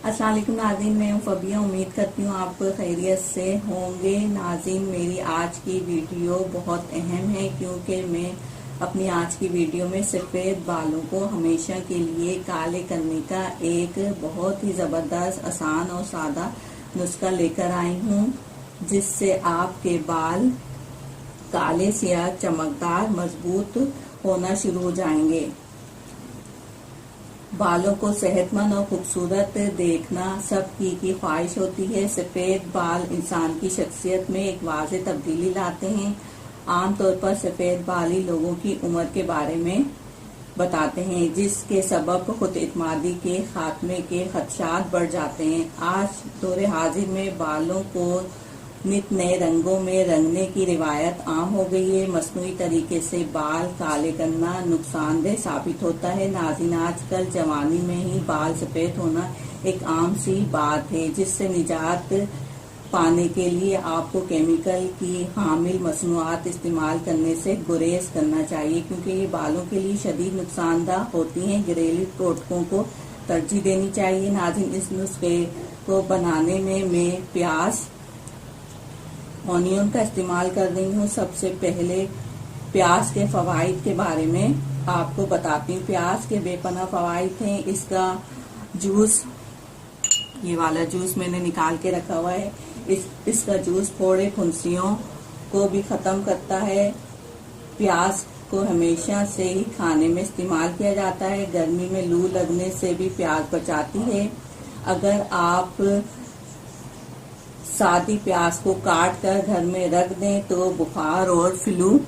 अस्सलाम वालेकुम नाज़रीन, मैं हूं फबिया। उम्मीद करती हूँ आप खैरियत से होंगे। नाज़रीन, मेरी आज की वीडियो बहुत अहम है क्योंकि मैं अपनी आज की वीडियो में सफ़ेद बालों को हमेशा के लिए काले करने का एक बहुत ही ज़बरदस्त, आसान और सादा नुस्खा लेकर आई हूँ, जिससे आपके बाल काले, सियाह, चमकदार, मजबूत होना शुरू हो जाएंगे। बालों को सेहतमंद और खूबसूरत देखना सबकी ख्वाहिश होती है। सफेद बाल इंसान की शख्सियत में एक वाज़ेह तब्दीली लाते हैं। आमतौर पर सफेद बाल ही लोगों की उम्र के बारे में बताते हैं, जिसके सबब खुद इत्मीदी के खात्मे के खदशात बढ़ जाते हैं। आज दौर हाजिर में बालों को नित नए रंगों में रंगने की रिवायत आम हो गई है। मसनूई तरीके से बाल काले करना नुकसानदेह साबित होता है। नाज़रीन, आजकल जवानी में ही बाल सफेद होना एक आम सी बात है, जिससे निजात पाने के लिए आपको केमिकल की हामिल मसनूआत इस्तेमाल करने से गुरेज करना चाहिए, क्योंकि ये बालों के लिए शदीद नुकसानदा होती हैं। घरेलू टोटकों को तरजीह देनी चाहिए। नाज़रीन, इस नुस्खे को बनाने में मैं प्याज, ऑनियन का इस्तेमाल कर रही हूँ। सबसे पहले प्याज के फवाइद के बारे में आपको बताती हूँ। प्याज के बेपनाह फवाइद हैं। इसका जूस, ये वाला जूस मैंने निकाल के रखा हुआ है। इसका जूस फोड़े फुंसियों को भी खत्म करता है। प्याज को हमेशा से ही खाने में इस्तेमाल किया जाता है। गर्मी में लू लगने से भी प्याज बचाती है। अगर आप सादी प्याज को काट कर घर में रख दें तो बुखार और फ्लू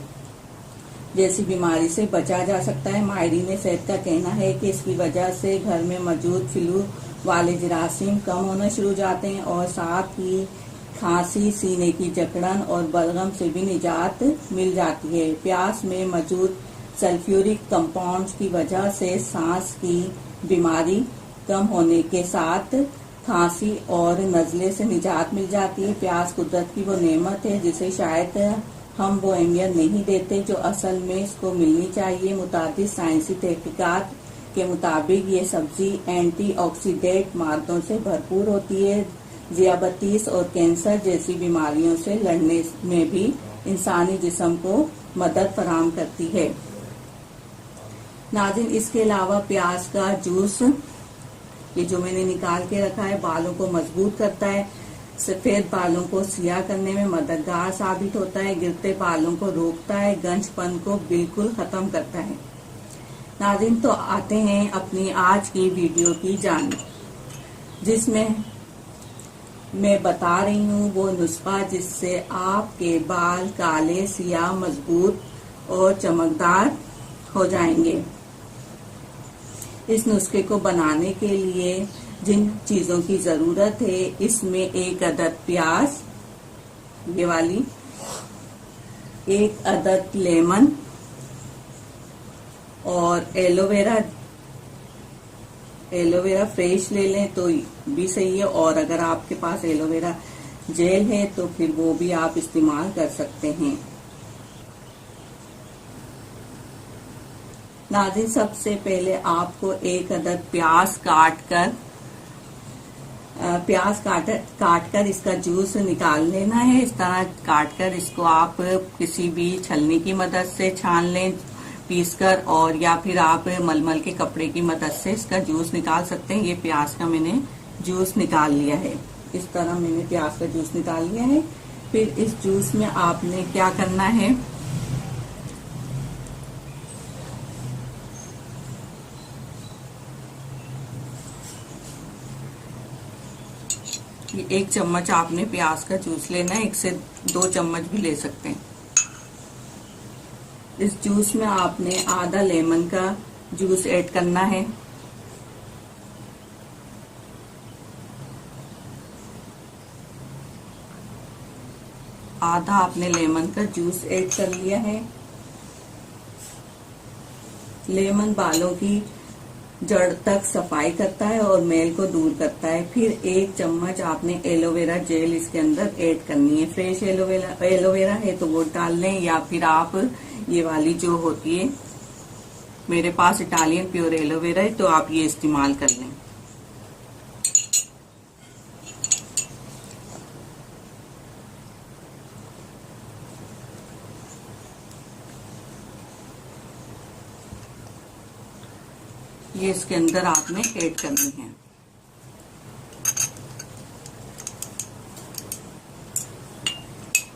जैसी बीमारी से बचा जा सकता है। माहिरीन सेहत का कहना है कि इसकी वजह से घर में मौजूद फ्लू वाले जरासीम कम होना शुरू हो जाते हैं और साथ ही खांसी, सीने की जकड़न और बलगम से भी निजात मिल जाती है। प्याज में मौजूद सल्फ्यूरिक कंपाउंड्स की वजह से सांस की बीमारी कम होने के साथ खांसी और नज़ले से निजात मिल जाती है। प्याज कुदरत की वो नेमत है जिसे शायद हम वो अहमियत नहीं देते जो असल में इसको मिलनी चाहिए। मुतादिद साइंसी तहकीकात के मुताबिक ये सब्जी एंटीऑक्सीडेंट मादों से भरपूर होती है। ज़ियाबतीस और कैंसर जैसी बीमारियों से लड़ने में भी इंसानी जिस्म को मदद फराहम करती है। नाज़रीन, इसके अलावा प्याज का जूस, ये जो मैंने निकाल के रखा है, बालों को मजबूत करता है। सफेद बालों को सियाह करने में मददगार साबित होता है। गिरते बालों को रोकता है। गंजपन को बिल्कुल खत्म करता है। नाज़रीन, तो आते हैं अपनी आज की वीडियो की जानिब, जिसमें मैं बता रही हूँ वो नुस्खा जिससे आपके बाल काले, सियाह, मजबूत और चमकदार हो जाएंगे। इस नुस्खे को बनाने के लिए जिन चीजों की जरूरत है, इसमें एक अदद प्याज, ये वाली, एक अदद लेमन और एलोवेरा फ्रेश ले लें तो भी सही है, और अगर आपके पास एलोवेरा जेल है तो फिर वो भी आप इस्तेमाल कर सकते हैं। नाज़रीन, सबसे पहले आपको एक अदद प्याज काट कर इसका जूस निकाल लेना है। इस तरह काट कर इसको आप किसी भी छलनी की मदद से छान लें पीसकर, और या फिर आप मलमल के कपड़े की मदद से इसका जूस निकाल सकते हैं। ये प्याज का मैंने जूस निकाल लिया है। इस तरह मैंने प्याज का जूस निकाल लिया है। फिर इस जूस में आपने क्या करना है, ये 1 चम्मच आपने प्याज का जूस लेना है। 1 से 2 चम्मच भी ले सकते हैं। इस जूस में आपने आधा लेमन का जूस ऐड करना है। आधा आपने लेमन का जूस ऐड कर लिया है। लेमन बालों की जड़ तक सफाई करता है और मैल को दूर करता है। फिर 1 चम्मच आपने एलोवेरा जेल इसके अंदर ऐड करनी है। फ्रेश एलोवेरा है तो वो डाल लें, या फिर आप ये वाली जो होती है, मेरे पास इटालियन प्योर एलोवेरा है तो आप ये इस्तेमाल कर लें। ये इसके अंदर आपने ऐड करनी है।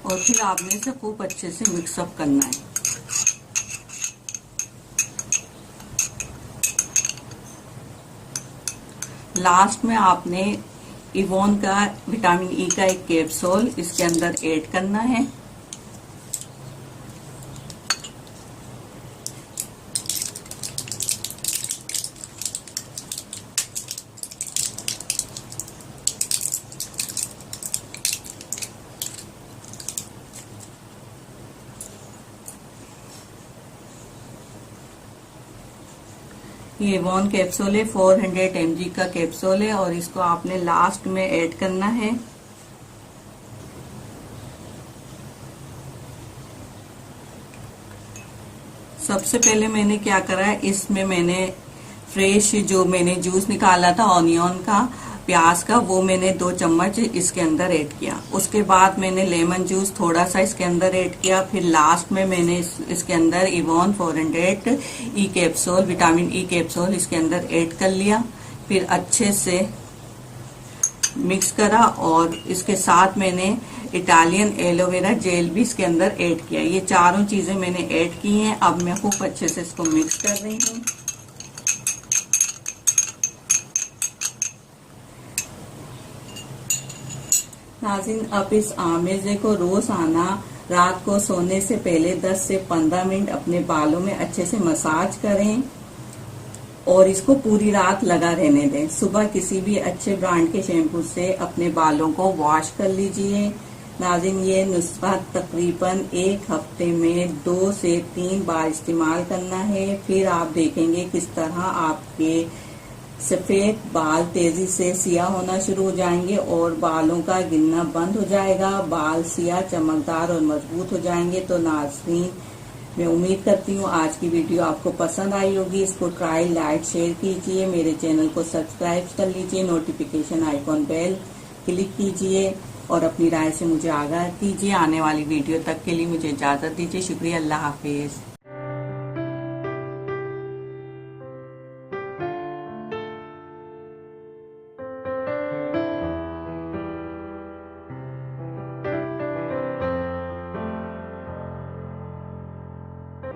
और फिर आपने इसे खूब अच्छे से मिक्सअप करना है। लास्ट में आपने इवोन का विटामिन ई का एक कैप्सूल इसके अंदर ऐड करना है। ये इवोन कैप्सूल है, 400 mg का कैप्सूल है और इसको आपने लास्ट में ऐड करना है। सबसे पहले मैंने क्या करा है, इसमें मैंने फ्रेश जो मैंने जूस निकाला था ऑनियन का, प्याज का, वो मैंने 2 चम्मच इसके अंदर ऐड किया। उसके बाद मैंने लेमन जूस थोड़ा सा इसके अंदर ऐड किया। फिर लास्ट में मैंने इसके अंदर Yvonne 400 E capsule, vitamin E capsule इसके अंदर ऐड कर लिया। फिर अच्छे से मिक्स करा और इसके साथ मैंने इटालियन एलोवेरा जेल भी इसके अंदर ऐड किया। ये चारों चीजें मैंने ऐड की हैं। अब मैं खूब अच्छे से इसको मिक्स कर रही हूँ। नाज़रीन, अब इस आमेज़े को रोजाना रात को सोने से पहले 10 से 15 मिनट अपने बालों में अच्छे से मसाज करें और इसको पूरी रात लगा रहने दें। सुबह किसी भी अच्छे ब्रांड के शैम्पू से अपने बालों को वॉश कर लीजिए। नाज़रीन, ये नुस्खा तकरीबन 1 हफ्ते में 2 से 3 बार इस्तेमाल करना है। फिर आप देखेंगे किस तरह आपके सफेद बाल तेजी से सियाह होना शुरू हो जाएंगे और बालों का गिरना बंद हो जाएगा। बाल सियाह, चमकदार और मजबूत हो जाएंगे। तो नाज़रीन, मैं उम्मीद करती हूँ आज की वीडियो आपको पसंद आई होगी। इसको ट्राई, लाइक, शेयर कीजिए। मेरे चैनल को सब्सक्राइब कर लीजिए। नोटिफिकेशन आइकॉन बेल क्लिक कीजिए और अपनी राय से मुझे आगाह कीजिए। आने वाली वीडियो तक के लिए मुझे इजाजत दीजिए। शुक्रिया। अल्लाह हाफिज।